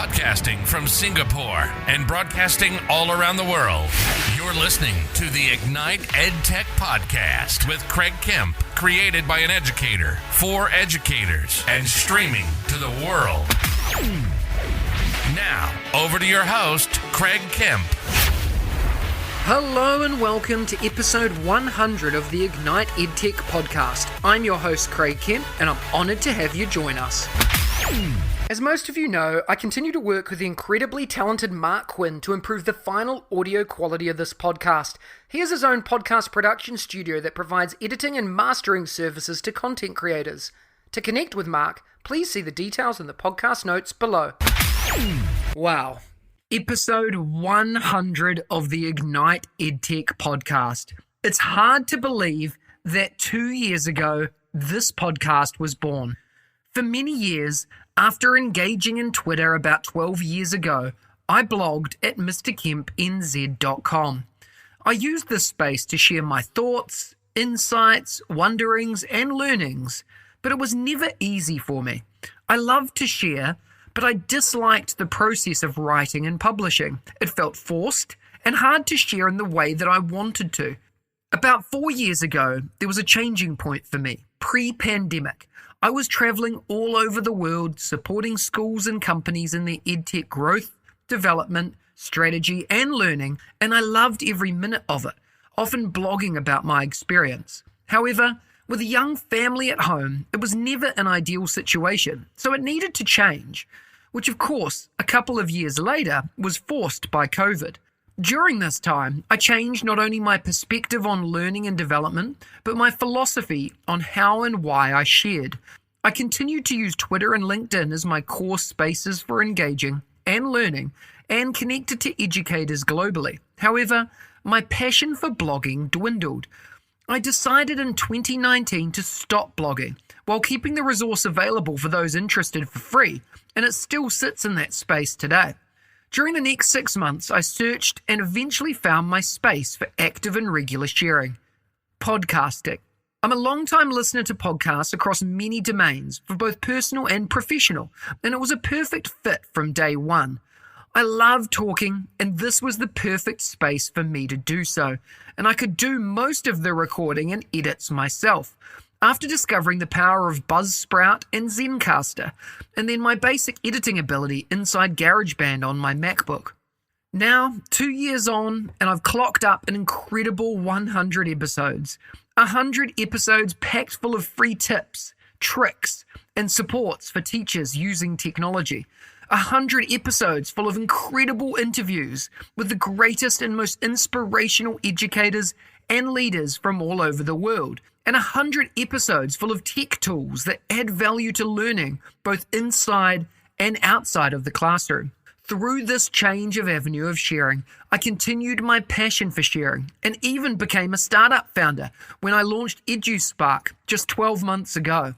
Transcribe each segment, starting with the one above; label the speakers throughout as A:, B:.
A: Podcasting from Singapore and broadcasting all around the world. You're listening to the Ignite EdTech Podcast with Craig Kemp, created by an educator, for educators, and streaming to the world. Now, over to your host, Craig Kemp.
B: Hello and welcome to episode 100 of the Ignite EdTech Podcast. I'm your host, Craig Kemp, and I'm honored to have you join us. As most of you know, I continue to work with the incredibly talented Mark Quinn to improve the final audio quality of this podcast. He has his own podcast production studio that provides editing and mastering services to content creators. To connect with Mark, please see the details in the podcast notes below. Wow. Episode 100 of the Ignite EdTech Podcast. It's hard to believe that 2 years ago, this podcast was born. For many years, after engaging in Twitter about 12 years ago, I blogged at mrkempnz.com. I used this space to share my thoughts, insights, wonderings, and learnings, but it was never easy for me. I loved to share, but I disliked the process of writing and publishing. It felt forced and hard to share in the way that I wanted to. About 4 years ago, there was a changing point for me, pre-pandemic. I was traveling all over the world, supporting schools and companies in their EdTech growth, development, strategy, and learning, and I loved every minute of it, often blogging about my experience. However, with a young family at home, it was never an ideal situation, so it needed to change, which of course, a couple of years later, was forced by COVID. During this time, I changed not only my perspective on learning and development, but my philosophy on how and why I shared. I continued to use Twitter and LinkedIn as my core spaces for engaging and learning and connected to educators globally. However, my passion for blogging dwindled. I decided in 2019 to stop blogging while keeping the resource available for those interested for free, and it still sits in that space today. During the next 6 months, I searched and eventually found my space for active and regular sharing. Podcasting. I'm a long-time listener to podcasts across many domains, for both personal and professional, and it was a perfect fit from day one. I love talking, and this was the perfect space for me to do so, and I could do most of the recording and edits myself. After discovering the power of Buzzsprout and Zencastr, and then my basic editing ability inside GarageBand on my MacBook. Now, 2 years on, and I've clocked up an incredible 100 episodes. 100 episodes packed full of free tips, tricks, and supports for teachers using technology. 100 episodes full of incredible interviews with the greatest and most inspirational educators and leaders from all over the world. And 100 episodes full of tech tools that add value to learning, both inside and outside of the classroom. Through this change of avenue of sharing, I continued my passion for sharing and even became a startup founder when I launched EdusPark just 12 months ago.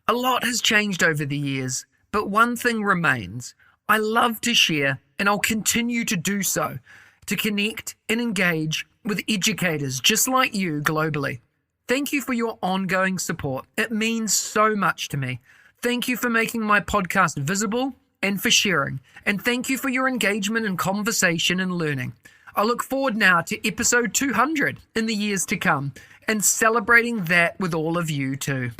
B: A lot has changed over the years, but one thing remains. I love to share, and I'll continue to do so, to connect and engage with educators just like you globally. Thank you for your ongoing support. It means so much to me. Thank you for making my podcast visible and for sharing. And thank you for your engagement and conversation and learning. I look forward now to episode 200 in the years to come and celebrating that with all of you too.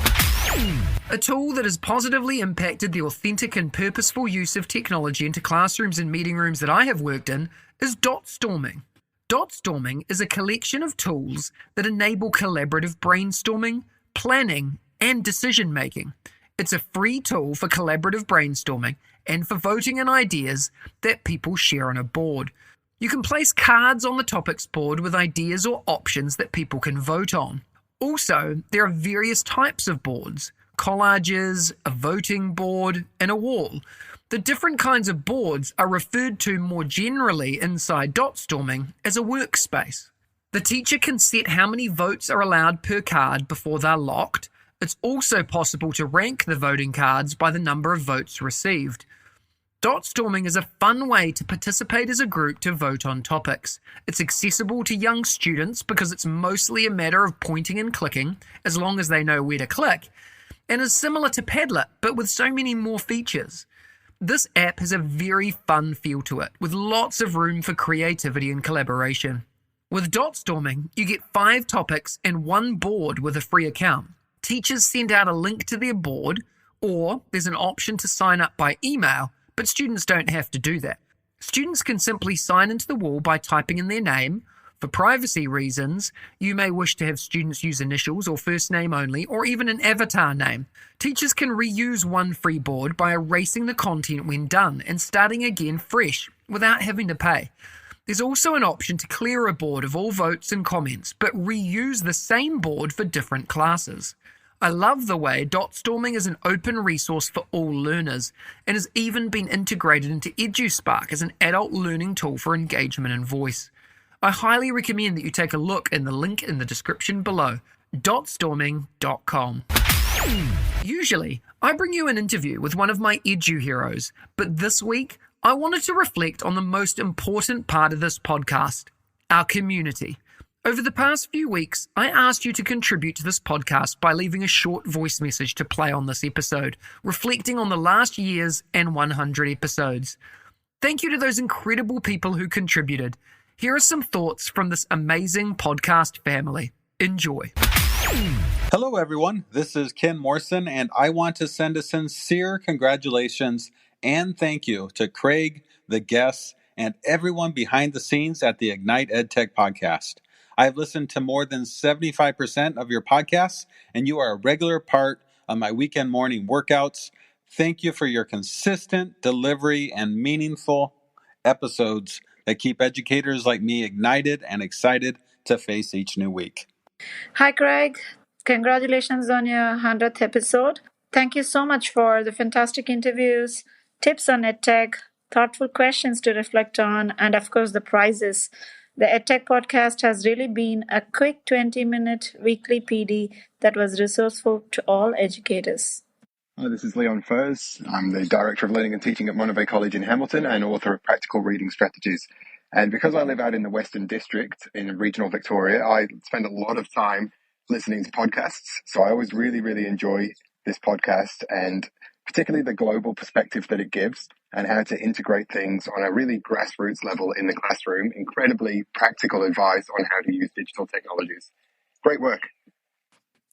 B: A tool that has positively impacted the authentic and purposeful use of technology into classrooms and meeting rooms that I have worked in is Dotstorming. Dotstorming is a collection of tools that enable collaborative brainstorming, planning, and decision-making. It's a free tool for collaborative brainstorming and for voting in ideas that people share on a board. You can place cards on the topics board with ideas or options that people can vote on. Also, there are various types of boards: collages, a voting board, and a wall. The different kinds of boards are referred to more generally inside Dotstorming as a workspace. The teacher can set how many votes are allowed per card before they're locked. It's also possible to rank the voting cards by the number of votes received. Dotstorming is a fun way to participate as a group to vote on topics. It's accessible to young students because it's mostly a matter of pointing and clicking, as long as they know where to click, and is similar to Padlet, but with so many more features. This app has a very fun feel to it, with lots of room for creativity and collaboration. With Dotstorming, you get 5 topics and 1 board with a free account. Teachers send out a link to their board, or there's an option to sign up by email, but students don't have to do that. Students can simply sign into the wall by typing in their name. For privacy reasons, you may wish to have students use initials or first name only, or even an avatar name. Teachers can reuse 1 free board by erasing the content when done and starting again fresh without having to pay. There's also an option to clear a board of all votes and comments, but reuse the same board for different classes. I love the way Dotstorming is an open resource for all learners and has even been integrated into EduSpark as an adult learning tool for engagement and voice. I highly recommend that you take a look in the link in the description below, dotstorming.com. Usually, I bring you an interview with one of my edu heroes, but this week, I wanted to reflect on the most important part of this podcast, our community. Over the past few weeks, I asked you to contribute to this podcast by leaving a short voice message to play on this episode, reflecting on the last year's and 100 episodes. Thank you to those incredible people who contributed. Here are some thoughts from this amazing podcast family. Enjoy.
C: Hello, everyone. This is Ken Morrison, and I want to send a sincere congratulations and thank you to Craig, the guests, and everyone behind the scenes at the Ignite EdTech Podcast. I've listened to more than 75% of your podcasts, and you are a regular part of my weekend morning workouts. Thank you for your consistent delivery and meaningful episodes that keep educators like me ignited and excited to face each new week.
D: Hi, Craig. Congratulations on your 100th episode. Thank you so much for the fantastic interviews, tips on EdTech, thoughtful questions to reflect on, and of course, the prizes. The EdTech podcast has really been a quick 20-minute weekly PD that was resourceful to all educators.
E: Hi, this is Leon Furs. I'm the Director of Learning and Teaching at Monterey College in Hamilton and author of Practical Reading Strategies. And because I live out in the Western District in regional Victoria, I spend a lot of time listening to podcasts. So I always really enjoy this podcast, and particularly the global perspective that it gives and how to integrate things on a really grassroots level in the classroom. Incredibly practical advice on how to use digital technologies. Great work.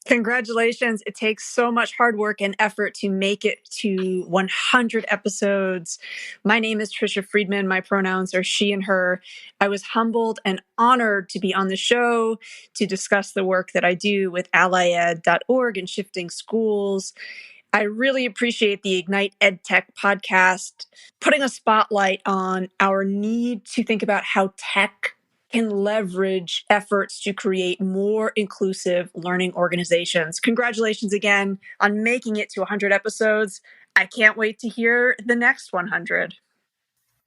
F: Congratulations. It takes so much hard work and effort to make it to 100 episodes. My name is Trisha Friedman. My pronouns are she and her. I was humbled and honored to be on the show to discuss the work that I do with allyed.org and shifting schools. I really appreciate the Ignite EdTech podcast putting a spotlight on our need to think about how tech can leverage efforts to create more inclusive learning organizations. Congratulations again on making it to 100 episodes. I can't wait to hear the next 100.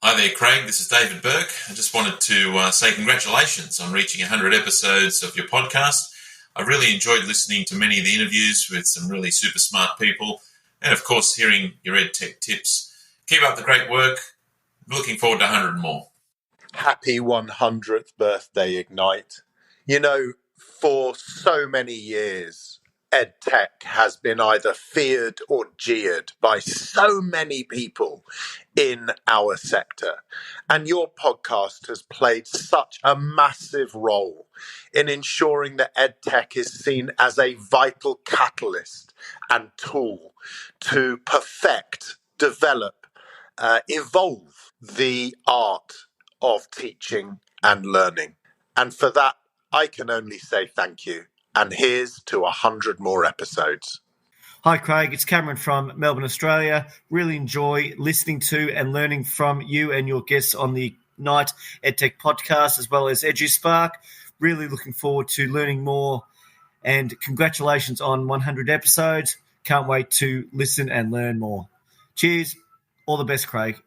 G: Hi there, Craig. This is David Burke. I just wanted to say congratulations on reaching 100 episodes of your podcast. I really enjoyed listening to many of the interviews with some really super smart people, and of course, hearing your EdTech tips. Keep up the great work. Looking forward to 100 more.
H: Happy 100th birthday, Ignite. You know, for so many years, EdTech has been either feared or jeered by so many people in our sector. And your podcast has played such a massive role in ensuring that EdTech is seen as a vital catalyst and tool to perfect, develop, evolve the art of teaching and learning. And for that, I can only say thank you. And here's to 100 more episodes.
I: Hi, Craig. It's Cameron from Melbourne, Australia. Really enjoy listening to and learning from you and your guests on the Ignite EdTech podcast, as well as EduSpark. Really looking forward to learning more. And congratulations on 100 episodes. Can't wait to listen and learn more. Cheers. All the best, Craig.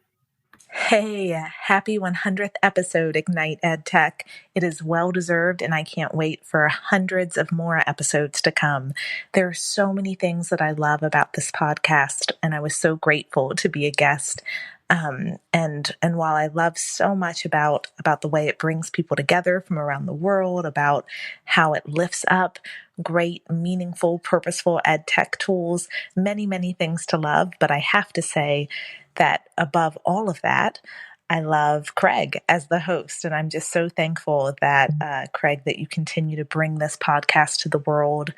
J: Hey, happy 100th episode, Ignite EdTech. It is well-deserved, and I can't wait for hundreds of more episodes to come. There are so many things that I love about this podcast, and I was so grateful to be a guest. And while I love so much about the way it brings people together from around the world, about how it lifts up great, meaningful, purposeful ed tech tools, many things to love, but I have to say that above all of that, I love Craig as the host. And I'm just so thankful that, Craig, that you continue to bring this podcast to the world.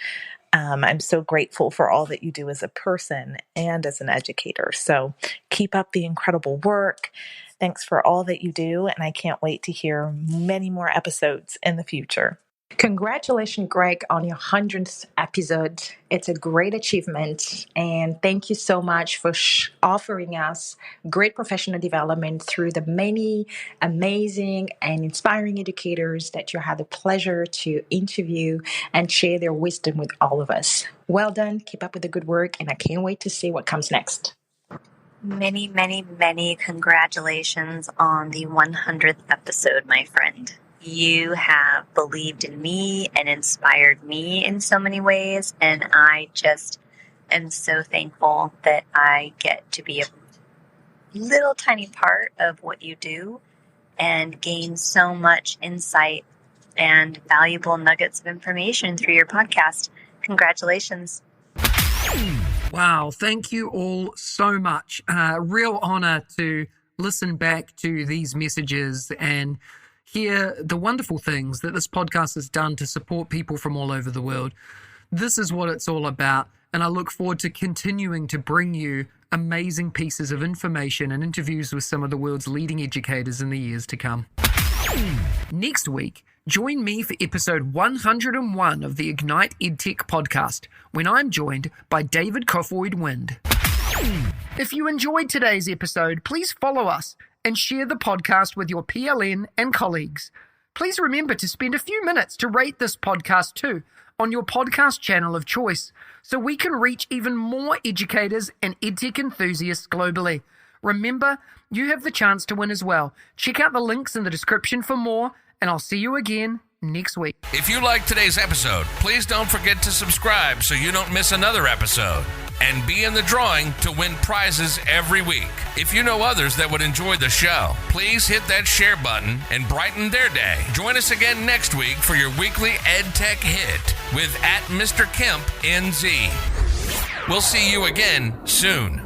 J: I'm so grateful for all that you do as a person and as an educator. So keep up the incredible work. Thanks for all that you do. And I can't wait to hear many more episodes in the future.
K: Congratulations, Greg, on your 100th episode. It's a great achievement. And thank you so much for offering us great professional development through the many amazing and inspiring educators that you had the pleasure to interview and share their wisdom with all of us. Well done. Keep up with the good work. And I can't wait to see what comes next.
L: Many, many, many congratulations on the 100th episode, my friend. You have believed in me and inspired me in so many ways, and I just am so thankful that I get to be a little tiny part of what you do and gain so much insight and valuable nuggets of information through your podcast. Congratulations.
B: Wow, thank you all so much. Real honor to listen back to these messages and hear the wonderful things that this podcast has done to support people from all over the world. This is what it's all about, and I look forward to continuing to bring you amazing pieces of information and interviews with some of the world's leading educators in the years to come. Next week, join me for episode 101 of the Ignite EdTech Podcast, when I'm joined by David Kofoid-Wind. If you enjoyed today's episode, please follow us and share the podcast with your PLN and colleagues. Please remember to spend a few minutes to rate this podcast too on your podcast channel of choice, so we can reach even more educators and EdTech enthusiasts globally. Remember, you have the chance to win as well. Check out the links in the description for more, and I'll see you again next week.
A: If you liked today's episode, please don't forget to subscribe so you don't miss another episode. And be in the drawing to win prizes every week. If you know others that would enjoy the show, please hit that share button and brighten their day. Join us again next week for your weekly EdTech hit with @Mr. Kemp NZ. We'll see you again soon.